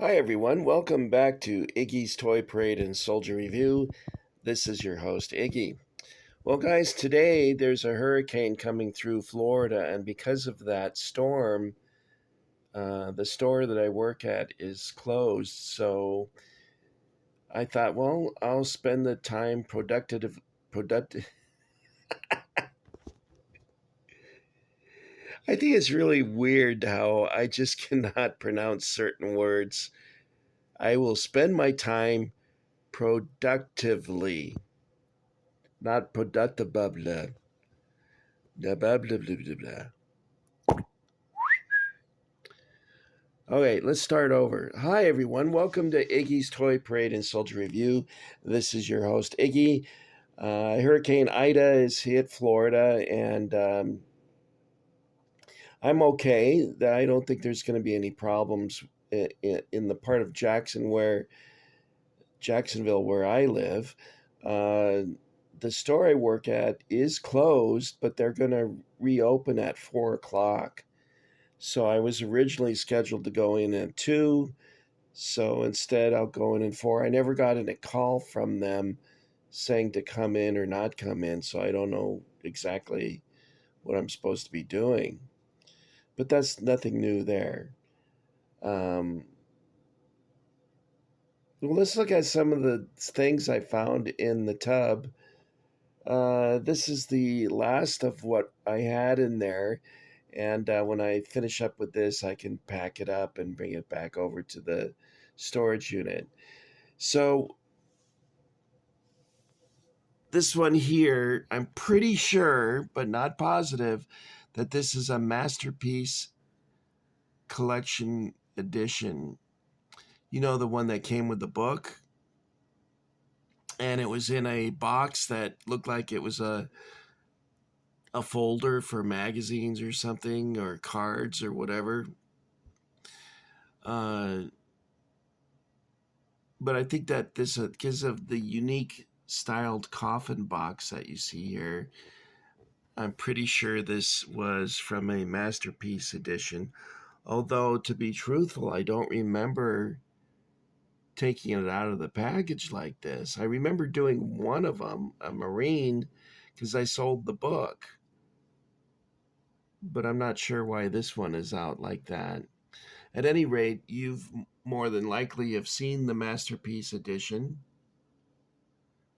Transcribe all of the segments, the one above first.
Hi everyone, welcome back to Iggy's Toy Parade and Soldier Review. This is your host, Iggy. Well, guys, today there's a hurricane coming through Florida, and because of that storm, the store that I work at is closed. So I thought, well, I'll spend the time productive. I think it's really weird how I just cannot pronounce certain words. I will spend my time productively. Not productive, blah, blah, blah, blah, blah, blah, blah, blah. Okay, let's start over. Hi, everyone. Welcome to Iggy's Toy Parade and Soldier Review. This is your host, Iggy. Hurricane Ida has hit Florida, and I'm okay. I don't think there's going to be any problems in the part of Jacksonville, where I live. Uh, the store I work at is closed, but they're going to reopen at 4 o'clock. So I was originally scheduled to go in at 2. So instead, I'll go in at 4. I never got any call from them saying to come in or not come in. So I don't know exactly what I'm supposed to be doing. But that's nothing new there. Um, well, let's look at some of the things I found in the tub. This is the last of what I had in there. And when I finish up with this, I can pack it up and bring it back over to the storage unit. So this one here, I'm pretty sure, but not positive, that this is a Masterpiece Collection Edition. You know, the one that came with the book? And it was in a box that looked like it was a folder for magazines or something, or cards or whatever. Uh, but I think that this, because of the unique styled coffin box that you see here, I'm pretty sure this was from a Masterpiece edition. Although, to be truthful, I don't remember taking it out of the package like this. I remember doing one of them, a Marine, because I sold the book. But I'm not sure why this one is out like that. At any rate, you've more than likely have seen the Masterpiece edition.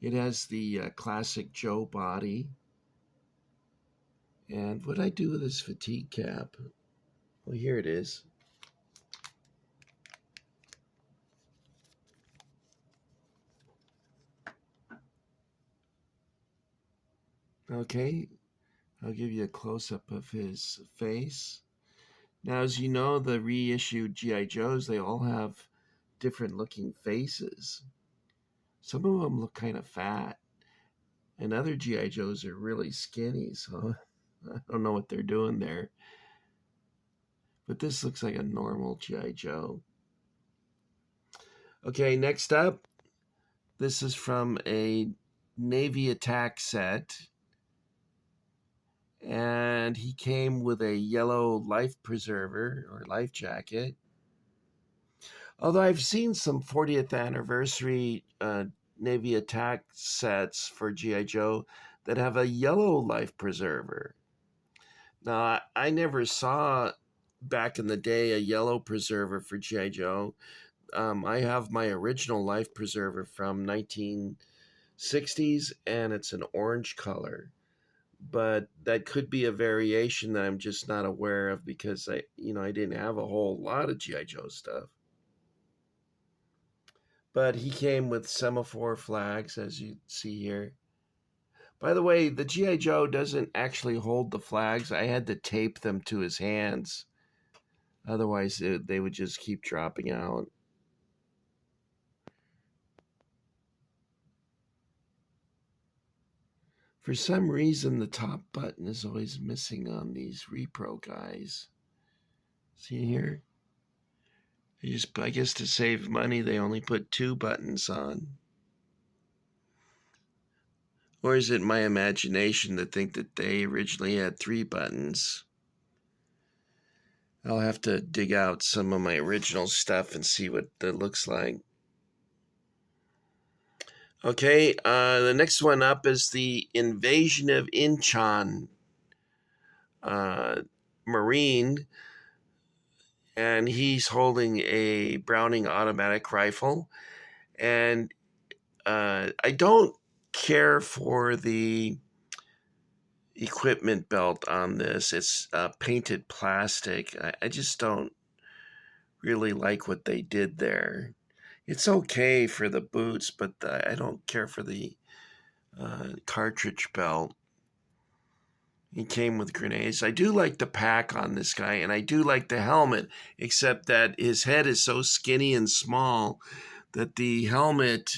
It has the classic Joe body. And what I do with this fatigue cap? Well, here it is. Okay, I'll give you a close-up of his face. Now, as you know, the reissued G.I. Joes, they all have different looking faces. Some of them look kind of fat, and other G.I. Joes are really skinny, so I don't know what they're doing there. But this looks like a normal G.I. Joe. Okay, next up, this is from a Navy attack set. And he came with a yellow life preserver or life jacket. Although I've seen some 40th anniversary Navy attack sets for G.I. Joe that have a yellow life preserver. Now, I never saw back in the day a yellow preserver for G.I. Joe. I have my original life preserver from 1960s, and it's an orange color. But that could be a variation that I'm just not aware of because I didn't have a whole lot of G.I. Joe stuff. But he came with semaphore flags, as you see here. By the way, the G.I. Joe doesn't actually hold the flags. I had to tape them to his hands. Otherwise, they would just keep dropping out. For some reason, the top button is always missing on these repro guys. See here? I guess to save money, they only put 2 buttons on. Or is it my imagination to think that they originally had 3 buttons? I'll have to dig out some of my original stuff and see what that looks like. Okay, the next one up is the Invasion of Inchan Marine, and he's holding a Browning automatic rifle. And I don't care for the equipment belt on this. It's painted plastic. I just don't really like what they did there. It's okay for the boots, but I don't care for the cartridge belt. He came with grenades. I do like the pack on this guy, and I do like the helmet, except that his head is so skinny and small that the helmet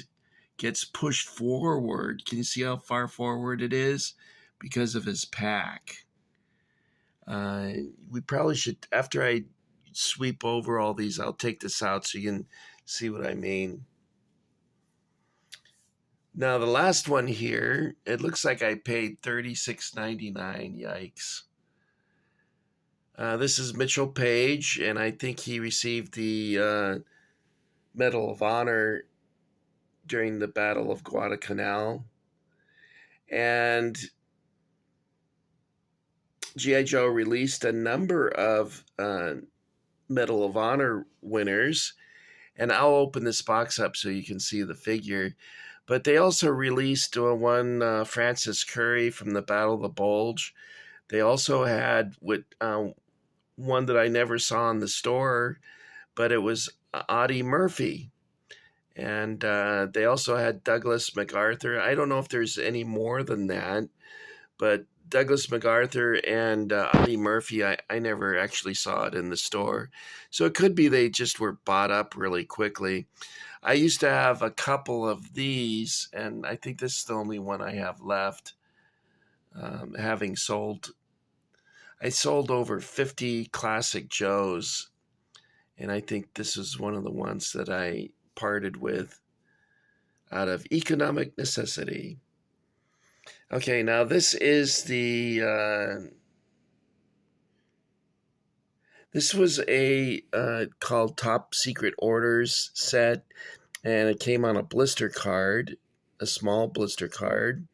gets pushed forward. Can you see how far forward it is? Because of his pack. We probably should, after I sweep over all these, I'll take this out so you can see what I mean. Now, the last one here, it looks like I paid $36.99. Yikes. This is Mitchell Page, and I think he received the Medal of Honor during the Battle of Guadalcanal. And G.I. Joe released a number of Medal of Honor winners, and I'll open this box up so you can see the figure. But they also released one Francis Curry from the Battle of the Bulge. They also had one that I never saw in the store, but it was Audie Murphy. And they also had Douglas MacArthur. I don't know if there's any more than that, but Douglas MacArthur and Audie Murphy, I never actually saw it in the store. So it could be they just were bought up really quickly. I used to have a couple of these, and I think this is the only one I have left. I sold over 50 Classic Joes, and I think this is one of the ones that I parted with out of economic necessity. Okay, now this is this was a called Top Secret Orders set, and it came on a blister card, a small blister card,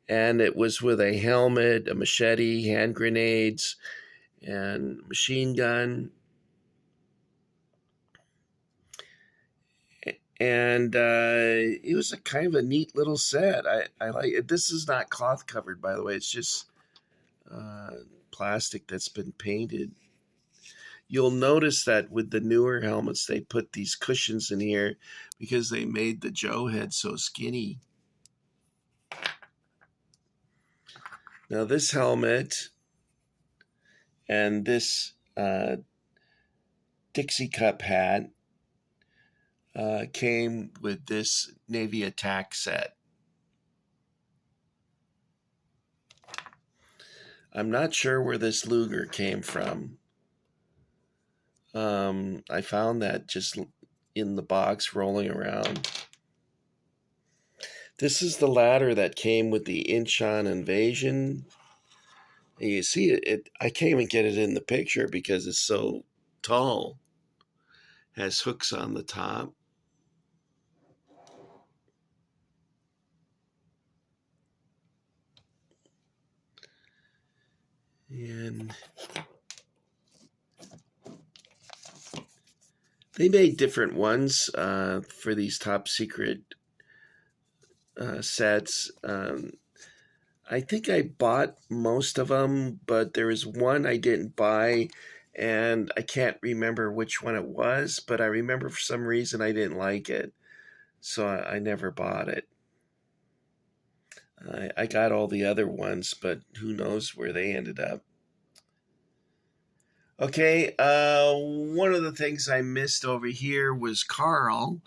and it was with a helmet, a machete, hand grenades, and machine gun. And it was a kind of a neat little set. I like it. This is not cloth covered, by the way. It's just plastic that's been painted. You'll notice that with the newer helmets, they put these cushions in here because they made the Joe head so skinny. Now this helmet and this Dixie Cup hat came with this Navy Attack set. I'm not sure where this Luger came from. I found that just in the box rolling around. This is the ladder that came with the Inchan Invasion. And you see it, I can't even get it in the picture because it's so tall. Has hooks on the top. And they made different ones for these top secret sets. I think I bought most of them, but there was one I didn't buy, and I can't remember which one it was, but I remember for some reason I didn't like it, so I never bought it. I got all the other ones, but who knows where they ended up. Okay, one of the things I missed over here was KARL,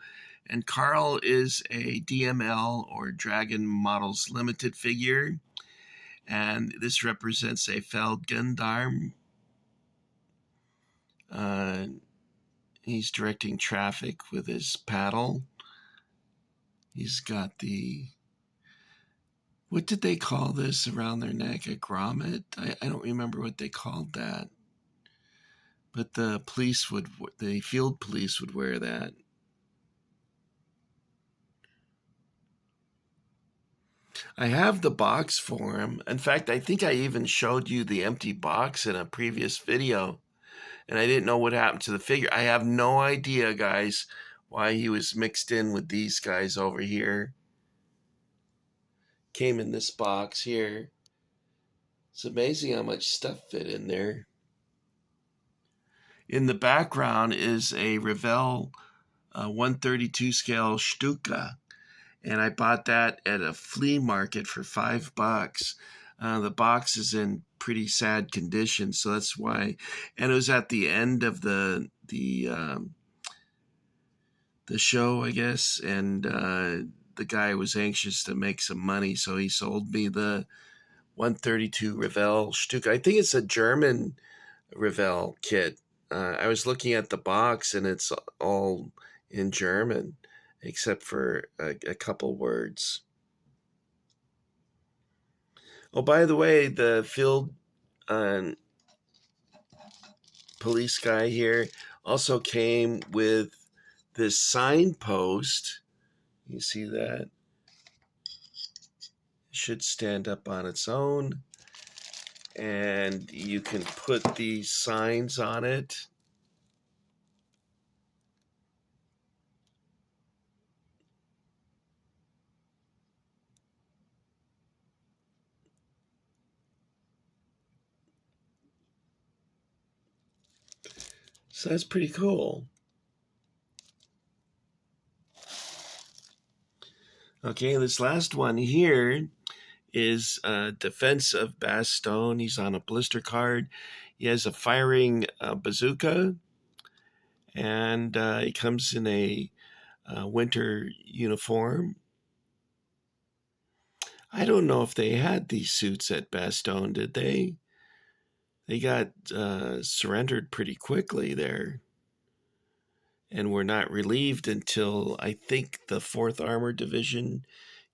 and KARL is a DML or Dragon Models Limited figure, and this represents a Feldgendarm. He's directing traffic with his paddle. He's got what did they call this around their neck? A grommet? I don't remember what they called that. But the field police would wear that. I have the box for him. In fact, I think I even showed you the empty box in a previous video, and I didn't know what happened to the figure. I have no idea, guys, why he was mixed in with these guys over here. Came in this box here. It's amazing how much stuff fit in there. In the background is a Revell 132 scale Stuka, and I bought that at a flea market for $5. The box is in pretty sad condition, so that's why. And it was at the end of the show, I guess, and the guy was anxious to make some money, so he sold me the 132 Revell Stuka. I think it's a German Revell kit. I was looking at the box, and it's all in German, except for a couple words. Oh, by the way, the field police guy here also came with this signpost. You see that? It should stand up on its own. And you can put these signs on it. So that's pretty cool. Okay, this last one here is Defense of Bastogne. He's on a blister card. He has a firing bazooka, and he comes in a winter uniform. I don't know if they had these suits at Bastogne, did they? They got surrendered pretty quickly there, and were not relieved until I think the 4th Armored Division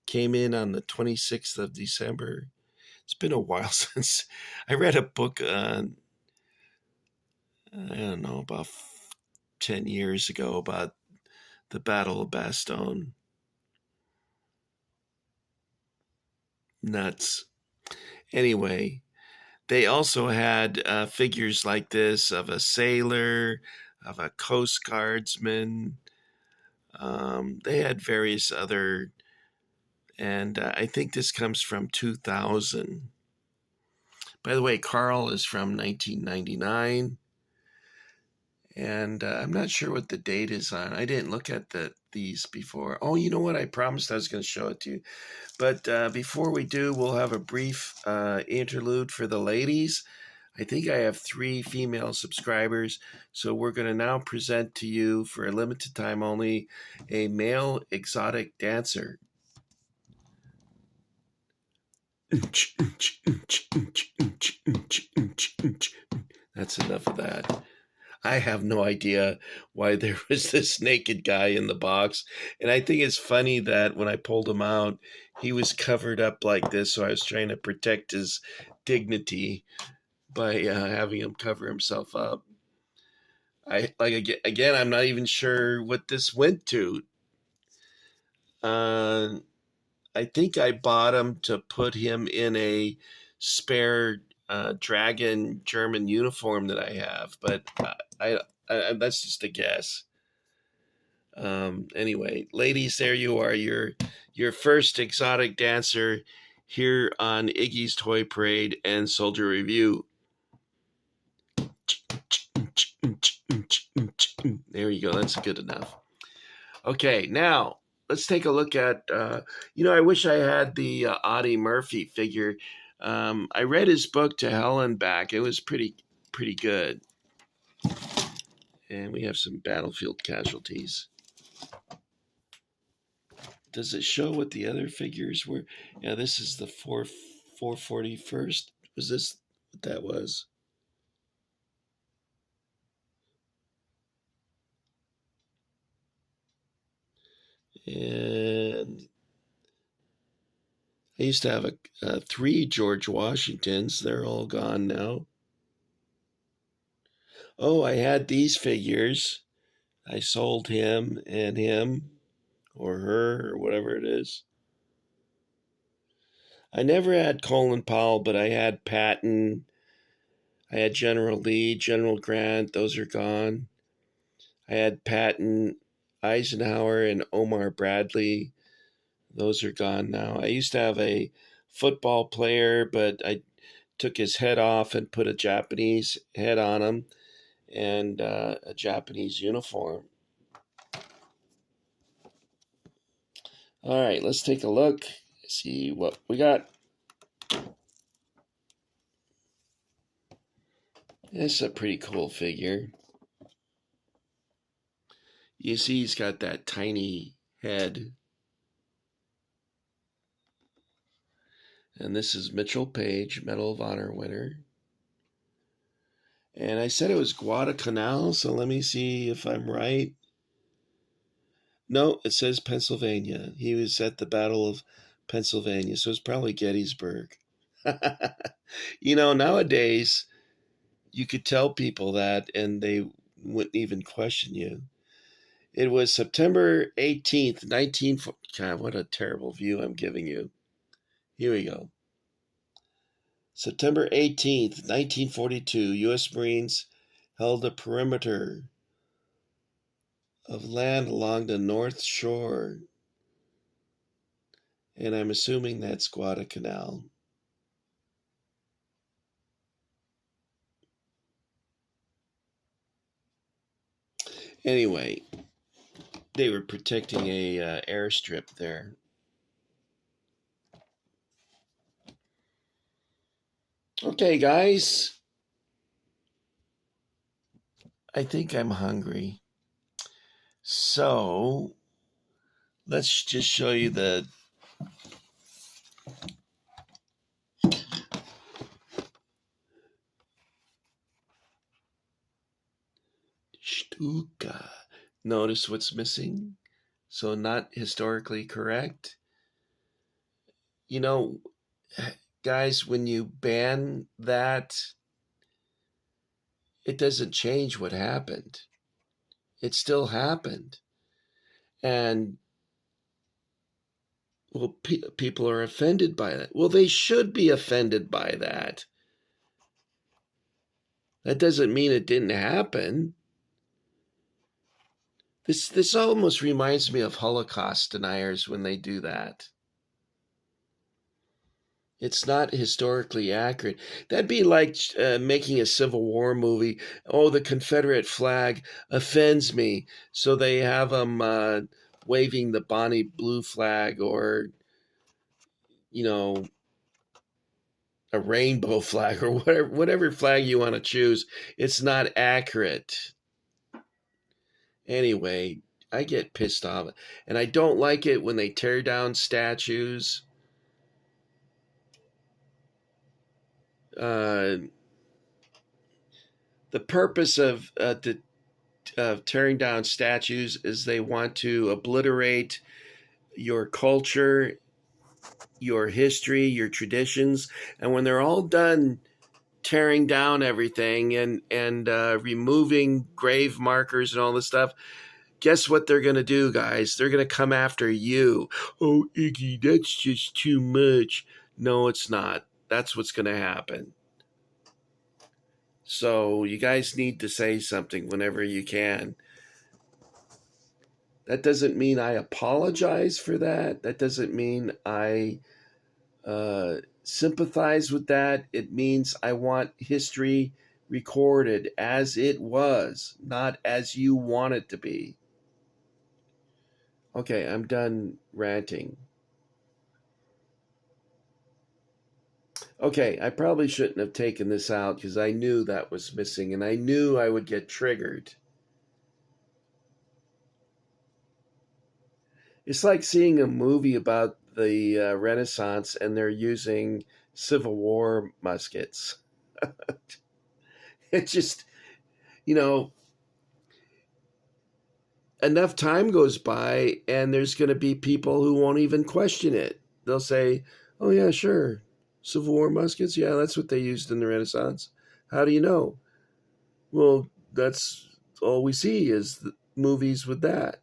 came in on the 26th of December. It's been a while since I read a book, I don't know, about 10 years ago about the Battle of Bastogne. Nuts. Anyway, they also had figures like this of a sailor, of a Coast Guardsman. They had various other, and I think this comes from 2000. By the way, KARL is from 1999, and I'm not sure what the date is on. I didn't look at these before. Oh, you know what? I promised I was going to show it to you. But before we do, we'll have a brief interlude for the ladies. I think I have 3 female subscribers, so we're going to now present to you, for a limited time only, a male exotic dancer. That's enough of that. I have no idea why there was this naked guy in the box. And I think it's funny that when I pulled him out, he was covered up like this. So I was trying to protect his dignity by having him cover himself up. Again, I'm not even sure what this went to. I think I bought him to put him in a spare dragon German uniform that I have, but I that's just a guess. Anyway, ladies, there you are. Your first exotic dancer here on Iggy's Toy Parade and Soldier Review. There you go. That's good enough. Okay, now let's take a look at. I wish I had the Audie Murphy figure. I read his book To Hell and Back. It was pretty good. And we have some battlefield casualties. Does it show what the other figures were? Yeah, this is the 441st. Was this what that was? And I used to have 3 George Washingtons. They're all gone now. Oh, I had these figures. I sold him or her or whatever it is. I never had Colin Powell, but I had Patton. I had General Lee, General Grant. Those are gone. I had Patton, Eisenhower, and Omar Bradley. Those are gone now. I used to have a football player, but I took his head off and put a Japanese head on him and a Japanese uniform. All right, let's take a look, see what we got. This is a pretty cool figure. You see, he's got that tiny head. And this is Mitchell Page, Medal of Honor winner. And I said it was Guadalcanal, so let me see if I'm right. No, it says Pennsylvania. He was at the Battle of Pennsylvania, so it's probably Gettysburg. Nowadays, you could tell people that and they wouldn't even question you. It was September 18th, 19... God, what a terrible view I'm giving you. Here we go. September 18th, 1942, U.S. Marines held a perimeter of land along the North Shore. And I'm assuming that's Guadalcanal. Anyway, they were protecting a airstrip there. Okay, guys. I think I'm hungry. So, let's just show you the Stuka. Notice what's missing? So, not historically correct. You know, guys, when you ban that, it doesn't change what happened. It still happened. And, well, people are offended by that. Well, they should be offended by that. That doesn't mean it didn't happen. This almost reminds me of Holocaust deniers when they do that. It's not historically accurate. That'd be like making a Civil War movie. Oh, the Confederate flag offends me, so they have them waving the Bonnie Blue flag, or a rainbow flag, or whatever flag you want to choose. It's not accurate. Anyway, I get pissed off, and I don't like it when they tear down statues. The purpose of tearing down statues is they want to obliterate your culture, your history, your traditions, and when they're all done tearing down everything and removing grave markers and all this stuff, guess what they're going to do, guys? They're going to come after you. Oh, Iggy, that's just too much. No, it's not. That's what's going to happen. So you guys need to say something whenever you can. That doesn't mean I apologize for that. That doesn't mean I sympathize with that. It means I want history recorded as it was, not as you want it to be. Okay, I'm done ranting. Okay, I probably shouldn't have taken this out because I knew that was missing and I knew I would get triggered. It's like seeing a movie about the Renaissance and they're using Civil War muskets. It just, you know, enough time goes by and there's going to be people who won't even question it. They'll say, oh, yeah, sure. Civil War muskets? Yeah, that's what they used in the Renaissance. How do you know? Well, that's all we see is the movies with that.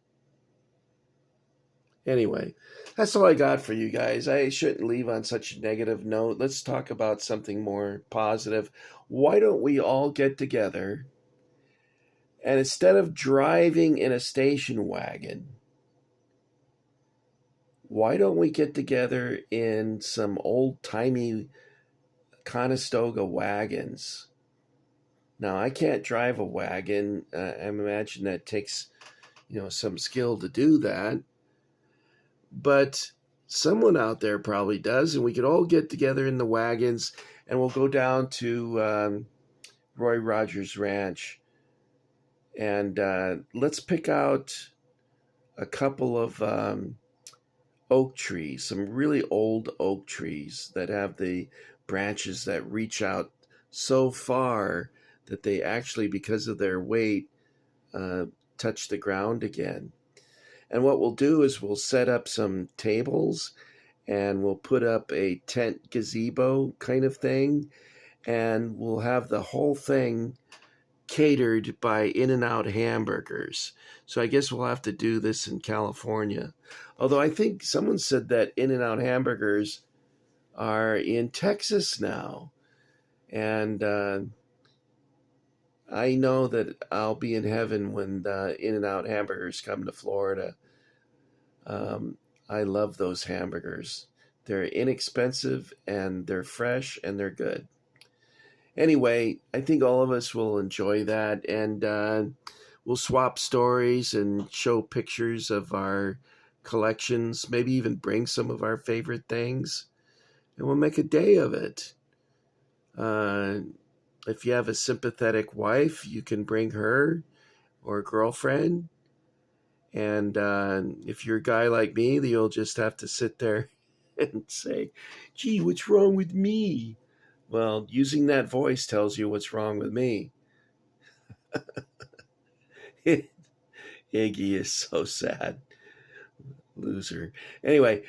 Anyway, that's all I got for you guys. I shouldn't leave on such a negative note. Let's talk about something more positive. Why don't we all get together and instead of driving in a station wagon, why don't we get together in some old timey Conestoga wagons? Now, I can't drive a wagon. I imagine that takes, some skill to do that. But someone out there probably does, and we could all get together in the wagons, and we'll go down to Roy Rogers Ranch, and let's pick out a couple of oak trees, some really old oak trees that have the branches that reach out so far that they actually, because of their weight, uh, touch the ground again. And what we'll do is we'll set up some tables and we'll put up a tent gazebo kind of thing. And we'll have the whole thing catered by In-N-Out hamburgers. So I guess we'll have to do this in California. Although I think someone said that In-N-Out hamburgers are in Texas now. And I know that I'll be in heaven when the In-N-Out hamburgers come to Florida. I love those hamburgers. They're inexpensive and they're fresh and they're good. Anyway, I think all of us will enjoy that, and we'll swap stories and show pictures of our collections, maybe even bring some of our favorite things, and we'll make a day of it. Uh, if you have a sympathetic wife, you can bring her or girlfriend. And if you're a guy like me, you'll just have to sit there and say, gee, what's wrong with me? Well, using that voice tells you what's wrong with me. Iggy is so sad. Loser. Anyway,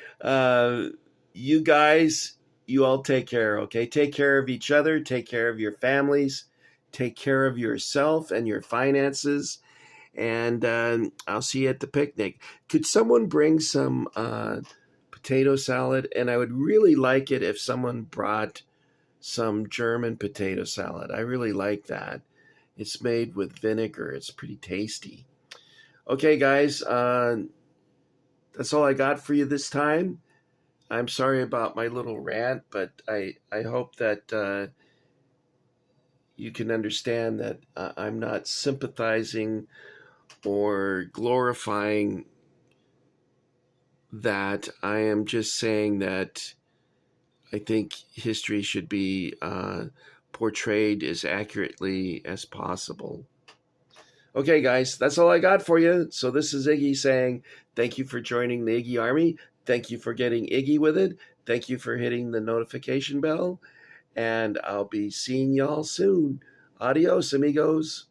you guys, you all take care, okay? Take care of each other. Take care of your families. Take care of yourself and your finances. And I'll see you at the picnic. Could someone bring some potato salad? And I would really like it if someone brought some German potato salad. I really like that. It's made with vinegar. It's pretty tasty. Okay, guys, that's all I got for you this time. I'm sorry about my little rant, but I hope that you can understand that I'm not sympathizing or glorifying that. I am just saying that I think history should be portrayed as accurately as possible. Okay, guys, that's all I got for you. So this is Iggy saying thank you for joining the Iggy Army. Thank you for getting Iggy with it. Thank you for hitting the notification bell. And I'll be seeing y'all soon. Adios, amigos.